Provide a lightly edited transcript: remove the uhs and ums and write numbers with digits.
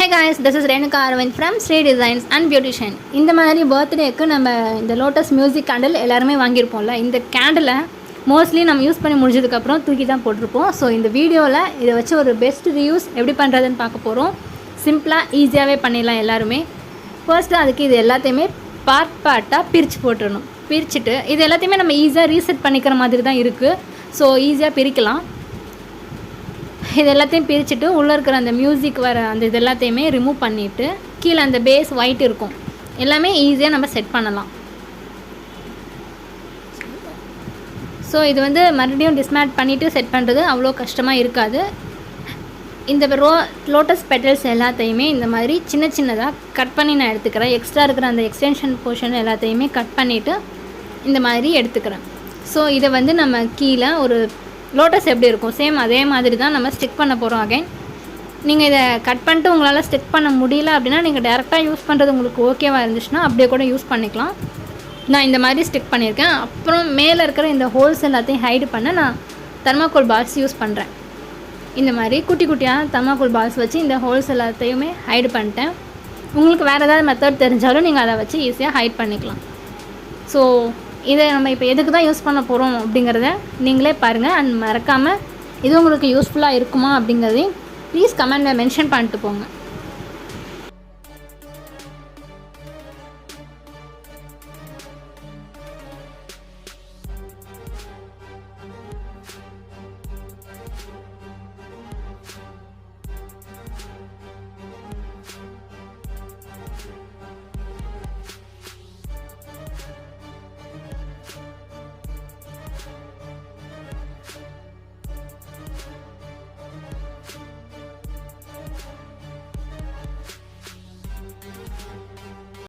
Hey guys, this is Renuka Arvind from Sri Designs and Beautician. இந்த மாதிரி பர்த்டேக்கு நம்ம இந்த லோட்டஸ் மியூசிக் கேண்டில் எல்லாருமே வாங்கியிருப்போம்ல. இந்த கேண்டிலை மோஸ்ட்லி நம்ம யூஸ் பண்ணி முடிஞ்சதுக்கப்புறம் தூக்கி தான் போட்டிருப்போம். ஸோ இந்த வீடியோவில் இதை வச்சு ஒரு பெஸ்ட் ரிவ்யூஸ் எப்படி பண்ணுறதுன்னு பார்க்க போகிறோம். சிம்பிளாக ஈஸியாகவே பண்ணிடலாம் எல்லாருமே. ஃபர்ஸ்ட்டு அதுக்கு இது எல்லாத்தையுமே பார்ட்டாக பிரித்து போட்டுடணும். பிரிச்சுட்டு இது எல்லாத்தையுமே நம்ம ஈஸியாக ரீசெட் பண்ணிக்கிற மாதிரி தான் இருக்குது. ஸோ ஈஸியாக பிரிக்கலாம். இது எல்லாத்தையும் பிரிச்சுட்டு உள்ளே இருக்கிற அந்த மியூசிக் வர அந்த இது எல்லாத்தையுமே ரிமூவ் பண்ணிவிட்டு கீழே அந்த பேஸ் ஒயிட் இருக்கும் எல்லாமே ஈஸியாக நம்ம செட் பண்ணலாம். ஸோ இது வந்து மறுபடியும் டிஸ்மேட் பண்ணிவிட்டு செட் பண்ணுறது அவ்வளோ கஷ்டமாக இருக்காது. இந்த லோட்டஸ் பெட்டல்ஸ் எல்லாத்தையுமே இந்த மாதிரி சின்ன சின்னதாக கட் பண்ணி நான் எடுத்துக்கிறேன். எக்ஸ்ட்ரா இருக்கிற அந்த எக்ஸ்டென்ஷன் போர்ஷன் எல்லாத்தையுமே கட் பண்ணிவிட்டு இந்த மாதிரி எடுத்துக்கிறேன். ஸோ இதை வந்து நம்ம கீழே ஒரு லோட்டஸ் எப்படி இருக்கும் சேம் அதே மாதிரி தான் நம்ம ஸ்டிக் பண்ண போகிறோம். அகைன் நீங்கள் இதை கட் பண்ணிட்டு உங்களால் ஸ்டிக் பண்ண முடியல அப்படின்னா நீங்கள் டேரெக்டாக யூஸ் பண்ணுறது உங்களுக்கு ஓகேவாக இருந்துச்சுன்னா அப்படியே கூட யூஸ் பண்ணிக்கலாம். நான் இந்த மாதிரி ஸ்டிக் பண்ணியிருக்கேன். அப்புறம் மேலே இருக்கிற இந்த ஹோல்ஸ் எல்லாத்தையும் ஹைடு பண்ண நான் தெர்மாக்கோல் பால்ஸ் யூஸ் பண்ணுறேன். இந்த மாதிரி குட்டி குட்டியாக தெர்மாக்கோல் பால்ஸ் வச்சு இந்த ஹோல்ஸ் எல்லாத்தையுமே ஹைடு பண்ணிட்டேன். உங்களுக்கு வேறு ஏதாவது மெத்தட் தெரிஞ்சாலும் நீங்கள் அதை வச்சு ஈஸியாக ஹைட் பண்ணிக்கலாம். ஸோ இதை நம்ம இப்போ எதுக்கு தான் யூஸ் பண்ண போகிறோம் அப்படிங்கிறத நீங்களே பாருங்கள். அண்ட் மறக்காமல் இது உங்களுக்கு யூஸ்ஃபுல்லாக இருக்குமா அப்படிங்கிறதையும் ப்ளீஸ் கமெண்டில் மென்ஷன் பண்ணிட்டு போங்க.